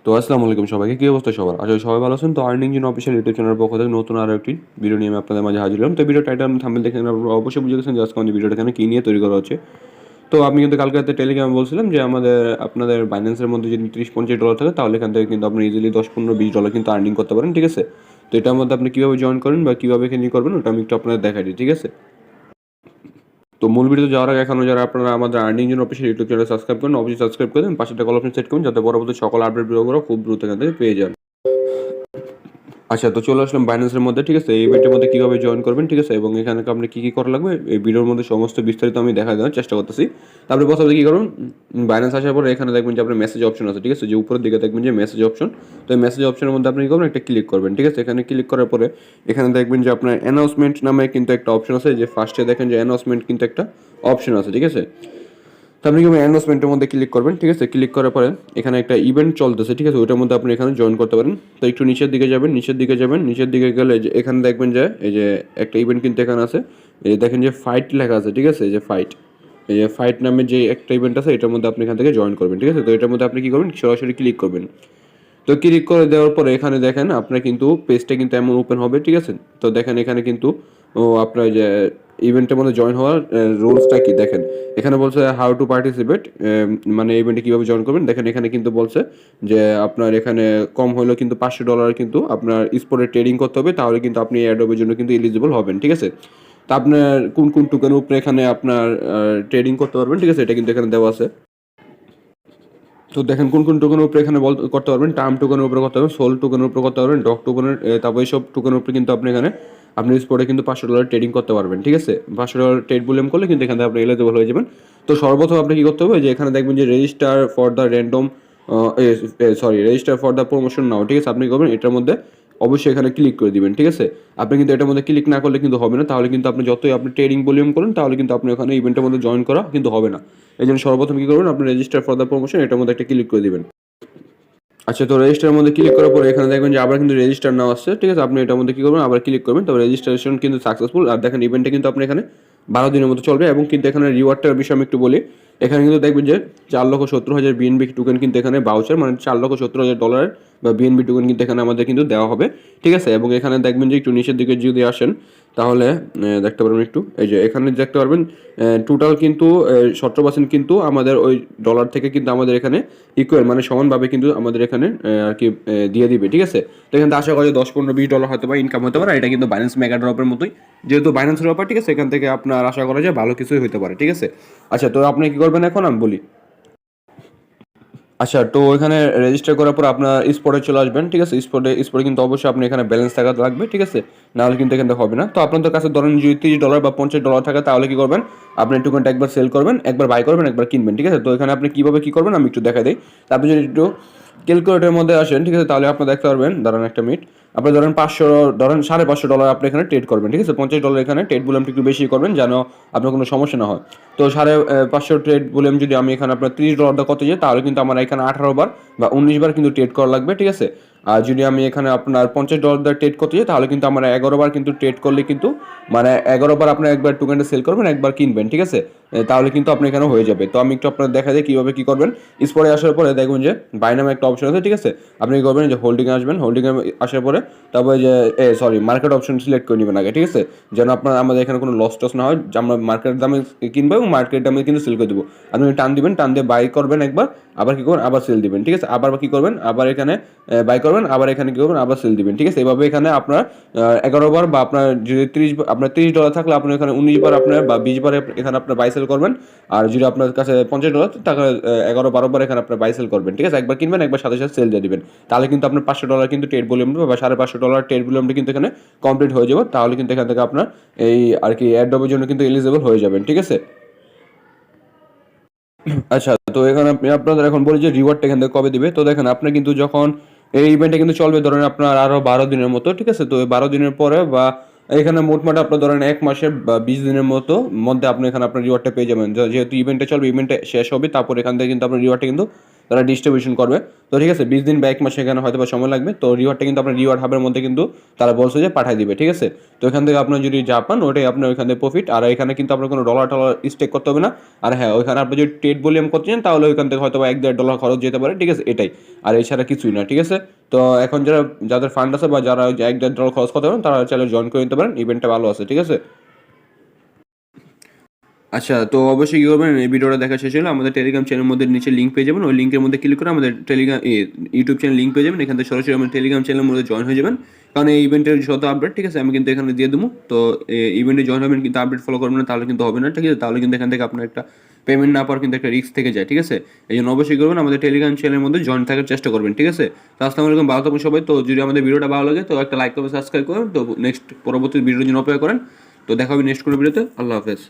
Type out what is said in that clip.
তো আসসালামু আলাইকুম সবাইকে, কী অবস্থা সবার? আসলে সবাই ভালো আছেন। তো আর্নিং ইঞ্জিন অফিসিয়াল ইউটিউব চ্যানেলের পক্ষ থেকে নতুন আরও একটি ভিডিও নিয়ে আমি আপনাদের মাঝে হাজির হলাম। তো ভিডিও টাইটেল এবং থাম্বনেল দেখে আপনারা অবশ্যই বুঝে গেছেন যে আজকে আমাদের ভিডিওটা এখানে কী নিয়ে তৈরি করা হচ্ছে। তো আমি কিন্তু কালকে রাতে টেলিগ্রামে বলছিলাম যে আপনাদের বাইন্যান্সের মধ্যে যদি $30-50 থাকে তাহলে এখান থেকে কিন্তু আপনি ইজিলি $10-15-20 কিন্তু আর্নিং করতে পারেন, ঠিক আছে? তো এটার মধ্যে আপনি কীভাবে জয়েন করেন বা কীভাবে এখানে করবেন ওটা আমি একটু আপনাদের দেখাই দিই, ঠিক আছে? তো মূল ভিডিওতে যাওয়ার আগে এখনও যারা আপনারা আমাদের earning engine official YouTube channel subscribe করেন, অবশ্যই সাবস্ক্রাইব করে দেন, পাশে একটা কল অপশন সেট করুন যাতে পরবর্তী সকল আপডেট ভিডিওগুলো খুব দ্রুত এখান থেকে পেয়ে যান। আচ্ছা, তো চলে আসলাম বাইন্যান্সের মধ্যে, ঠিক আছে? এই ইভেন্টের মধ্যে কীভাবে জয়েন করবেন, ঠিক আছে? এবং এখানে আপনি কী করা লাগবে এই ভিডিওর মধ্যে সমস্ত বিস্তারিত আমি দেখা দেওয়ার চেষ্টা করতেছি। তারপরে প্রথমে কী করুন, বাইন্যান্স আসার পরে এখানে দেখবেন যে আপনার মেসেজ অপশন আছে, ঠিক আছে? যে উপরের দিকে দেখবেন যে মেসেজ অপশন। তো এই মেসেজ অপশনের মধ্যে আপনি কী করবেন, একটা ক্লিক করবেন, ঠিক আছে? এখানে ক্লিক করার পরে এখানে দেখবেন যে আপনার অ্যানাউন্সমেন্ট নামে কিন্তু একটা অপশন আছে, যে ফার্স্টে দেখেন যে অ্যানাউন্সমেন্ট কিন্তু একটা অপশন আছে, ঠিক আছে? তো আপনি অ্যানাউন্সমেন্টের মধ্যে ক্লিক করবেন, ঠিক আছে? ক্লিক করার পরে এখানে একটা ইভেন্ট চলতেছে, ঠিক আছে? ওইটার মধ্যে আপনি এখানে জয়েন করতে পারেন। তো একটু নিচের দিকে যাবেন, নিচের দিকে গেলে যে এখানে দেখবেন যে এই যে একটা ইভেন্ট কিন্তু এখানে আছে। এই যে দেখেন যে ফাইট লেখা আছে, ঠিক আছে? এই যে ফাইট, এই যে ফাইট নামে যে একটা ইভেন্ট আছে এটার মধ্যে আপনি এখান থেকে জয়েন করবেন, ঠিক আছে? তো এটার মধ্যে আপনি কী করবেন, সরাসরি ক্লিক করবেন। তো ক্লিক করে দেওয়ার পরে এখানে দেখেন আপনার কিন্তু পেজটা কিন্তু এমন ওপেন হবে, ঠিক আছে? তো দেখেন এখানে কিন্তু আপনার যে ইভেন্টের মধ্যে জয়েন হওয়ার রুলসটা কি দেখেন। এখানে বলছে হাউ টু পার্টিসিপেট, মানে ইভেন্টে কীভাবে জয়েন করবেন। দেখেন এখানে কিন্তু বলছে যে আপনার এখানে কম হলেও কিন্তু $500 কিন্তু আপনার স্পটে ট্রেডিং করতে হবে, তাহলে কিন্তু আপনি অ্যাডোবের জন্য কিন্তু এলিজিবল হবেন, ঠিক আছে? তো আপনার কোন কোন টোকেনের উপরে এখানে আপনার ট্রেডিং করতে পারবেন, ঠিক আছে? এটা কিন্তু এখানে দেওয়া আছে। তো দেখেন কোন কোন টোকেনের উপরে এখানে করতে পারবেন, টার্ম টোকেনের উপরে করতে পারবেন, সোল টোকেনের উপরে করতে পারবেন, ডগ টোকেনের, তারপর এইসব টোকেনের উপরে কিন্তু আপনি এখানে আপনি স্পটে কিন্তু $500 ট্রেডিং করতে পারবেন, ঠিক আছে? $500 ট্রেড ভলিউম করলে কিন্তু এখান থেকে আপনি এলিজিবল হয়ে যাবেন। তো সর্বপ্রথম আপনি কী করতে হবে, যে এখানে দেখবেন যে register for the random, register for the promotion now, ঠিক আছে? আপনি করবেন এটার মধ্যে অবশ্যই এখানে ক্লিক করে দিবেন, ঠিক আছে? আপনি কিন্তু এটার মধ্যে ক্লিক না করলে কিন্তু হবে না, তাহলে কিন্তু আপনি যতই আপনি ট্রেডিং ভলিউম করেন তাহলে কিন্তু আপনি ওখানে ইভেন্টের মধ্যে জয়েন করা কিন্তু হবে না। এই জন্য সর্বপ্রথম কী করবেন, আপনি রেজিস্টার ফর দ্য প্রমোশন এটার মধ্যে একটা ক্লিক করে দিবেন। আচ্ছা, তো রেজিস্টারের মধ্যে ক্লিক করার পরে এখানে দেখবেন যে আবার কিন্তু রেজিস্টার নাও আসছে, ঠিক আছে? আপনি এটার মধ্যে কী করবেন, আবার ক্লিক করবেন, তবে রেজিস্ট্রেশন কিন্তু সাকসেসফুল। আর দেখেন ইভেন্টটা কিন্তু আপনি এখানে 12 দিনের মতো চলবে, এবং কিন্তু এখানে রিওয়ার্ডটার বিষয়ে আমি একটু বলি। এখানে কিন্তু দেখবেন যে 4,70,000 বিএনবি টোকেন কিন্তু এখানে বাউচার, মানে $4,70,000 বা বিএনবি টোকেন কিন্তু এখানে আমাদের কিন্তু দেওয়া হবে, ঠিক আছে? এবং এখানে দেখবেন যে একটু নিচের দিকে যদি আসেন তাহলে দেখতে পারবেন একটু, এই যে এখানে দেখতে পারবেন টোটাল কিন্তু 17% কিন্তু আমাদের ওই ডলার থেকে কিন্তু আমাদের এখানে ইকুয়াল, মানে সমানভাবে কিন্তু আমাদের এখানে আর কি দিয়ে দিবে, ঠিক আছে? তো এখান থেকে আশা করি $10, $15, $20 হয়তো বা ইনকাম হতে পারে। এটা কিন্তু বাইন্যান্স মেগা ড্রপের মতোই, যেহেতু বাইন্যান্সের ব্যাপার, ঠিক আছে? এখান থেকে আপনার আশা করা যায় ভালো কিছুই হতে পারে, ঠিক আছে? আচ্ছা, তো আপনি কী করবেন এখন আমি বলি। আচ্ছা, তো এখানে রেজিস্টার করার পর আপনার স্পটে চলে আসবেন, ঠিক আছে? স্পটে কিন্তু অবশ্যই আপনি এখানে ব্যালেন্স থাকা লাগবে, ঠিক আছে? নাহলে কিন্তু এখান থেকে হবে না। তো আপনাদের কাছে ধরেন যদি $30 বা $50 থাকে তাহলে কী করবেন, আপনি টোকেনটা একবার সেল করবেন, একবার বাই করবেন, একবার কিনবেন, ঠিক আছে? তো এখানে আপনি কীভাবে কী করবেন আমি একটু দেখাই দিই। আপনি যদি একটু ক্যালকুলেটরের মধ্যে আসেন, ঠিক আছে? তাহলে আপনি দেখতে পারবেন, দাঁড়ান একটা মিনিট। আপনি ধরেন $550 আপনি এখানে ট্রেড করবেন, ঠিক আছে? $50 এখানে ট্রেড ভলিউমটা একটু বেশি করবেন যেন আপনার কোনো সমস্যা না হয়। তো 550 ট্রেড ভলিউম যদি আমি এখানে আপনার $30 করতে যাই তাহলে কিন্তু আমার এখানে 18 বার বা 19 বার কিন্তু ট্রেড করা লাগবে, ঠিক আছে? আর যদি আমি এখানে আপনার $50 ট্রেড করতে যাই তাহলে কিন্তু আমার 11 বার কিন্তু ট্রেড করলে কিন্তু, মানে 11 বার আপনি একবার টোকেনটা সেল করবেন, একবার কিনবেন, ঠিক আছে? তাহলে কিন্তু আপনি এখানে হয়ে যাবে। তো আমি একটু আপনার দেখা যায় কীভাবে কী করবেন। স্পটে আসার পরে দেখবেন যে বাই নামে একটা অপশন আছে, ঠিক আছে? আপনি কী করবেন, যে হোল্ডিংয়ে আসবেন, হোল্ডিংয়ে আসার পরে তারপরে যে মার্কেট অপশন সিলেক্ট করে নেবেন আগে, ঠিক আছে? যেন আমাদের এখানে কোনো লস টস না হয়, যে আমরা মার্কেট দামে কিনবো এবং মার্কেট দামে কিন্তু সেল করে দেবো। আপনি টান দিবেন, টান দিয়ে বাই করবেন একবার, আবার কী করবেন, আবার সেল দিবেন, ঠিক আছে? আবার কী করবেন, আবার এখানে বাই করবেন, আবার এখানে কী করবেন, আবার সেল দিবেন, ঠিক আছে? এভাবে এখানে আপনার 11 বার বা আপনার যদি আপনার $30 থাকলে আপনি এখানে 19 বার আপনার বা 20 বার এখানে আপনার বাই সেল করবেন। আর যদি আপনার কাছে $50 তাহলে 11-12 বার এখানে আপনার বাই সেল করবেন, ঠিক আছে? একবার কিনবেন, একবার সাথে সাথে সেল দিয়ে দিবেন। তাহলে কিন্তু আপনার $500 কিন্তু ট্রেড ভলিউম বা $550 ট্রেড ভলিউমটা কিন্তু এখানে কমপ্লিট হয়ে যাবে। তাহলে কিন্তু এখান থেকে আপনার এই আর কি এয়ারড্রপের জন্য কিন্তু এলিজিবল হয়ে যাবেন, ঠিক আছে? আচ্ছা, তো এখানে আপনাদের এখন বলি যে রিওয়ার্ডটা এখান থেকে কবে দিবে। তো দেখেন আপনার কিন্তু যখন এই ইভেন্টটা কিন্তু চলবে ধরেন আপনার আরও 12 দিনের মতো, ঠিক আছে? তো এই 12 দিনের পরে বা এখানে মোটমাট আপনার ধরেন 1 মাসের বা 20 দিনের মধ্যে আপনি এখানে আপনার রিওয়ার্ডটা পেয়ে যাবেন। যেহেতু ইভেন্টটা চলবে, ইভেন্টটা শেষ হবে, তারপর এখান থেকে কিন্তু আপনার রিওয়ার্ডটা কিন্তু তারা ডিস্ট্রিবিউশন করবে। তো ঠিক আছে, 20 দিন বা 1 মাস এখানে হয়তো বা সময় লাগবে। তো রিওয়ার্ডটা কিন্তু আপনার রিওয়ার্ড হাবের মধ্যে কিন্তু তারা বলছে যে পাঠিয়ে দিবে, ঠিক আছে। তো এখান থেকে আপনার যদি যা পান ওটাই আপনার ওইখান থেকে প্রফিট। আর এখানে কিন্তু আপনার কোনো ডলার টলার স্টেক করতে হবে না। আর হ্যাঁ, ওইখানে আপনি যদি ট্রেড ভলিউম করতে চান তাহলে ওইখান থেকে হয়তো বা $1-1.5 খরচ যেতে পারে, ঠিক আছে, এটাই। আর এছাড়া কিছুই না, ঠিক আছে। তো এখন যাদের ফান্ড আছে বা যারা ওই যে $1-1.5 খরচ করতে পারেন তারা চাইলে জয়েন করে নিতে পারেন, ইভেন্টটা ভালো আছে, ঠিক আছে। আচ্ছা, তো অবশ্যই কী করবেন, এই ভিডিওটা দেখা শেষ হলে আমাদের টেলিগ্রাম চ্যানেলের মধ্যে নিচে লিঙ্ক পেয়ে যাবেন। ওই লিঙ্কের মধ্যে ক্লিক করে আমাদের ইউটিউব চ্যানেল লিঙ্ক পেয়ে যাবেন। এখান থেকে সরাসরি আমাদের টেলিগ্রাম চ্যানেলের মধ্যে জয়েন হয়ে যাবেন। কারণ এই ইভেন্টের যত আপডেট, ঠিক আছে, আমি কিন্তু এখানে দিয়ে দেবো। তো ইভেন্টে জয়েন হবেন, কিন্তু আপডেট ফলো করবেন না তাহলে কিন্তু হবে না, ঠিক আছে। তাহলে কিন্তু এখান থেকে আপনার একটা পেমেন্ট না পাওয়ার কিন্তু একটা রিস্ক থেকে যায়, ঠিক আছে। এই জন্য অবশ্যই করবেন আমাদের টেলিগ্রাম চ্যানেলের মধ্যে জয়েন থাকার চেষ্টা করবেন, ঠিক আছে। তো আসসালামু আলাইকুম, ভালো থাকুন সবাই। তো যদি আমাদের ভিডিওটা ভালো লাগে তো একটা লাইক করবেন, সাবস্ক্রাইব করবেন। তো নেক্সট পরবর্তী ভিডিওর জন্য অপেক্ষা করেন। তো দেখা হবে নেক্সট কোনো ভিডিওতে। আল্লাহ হাফেজ।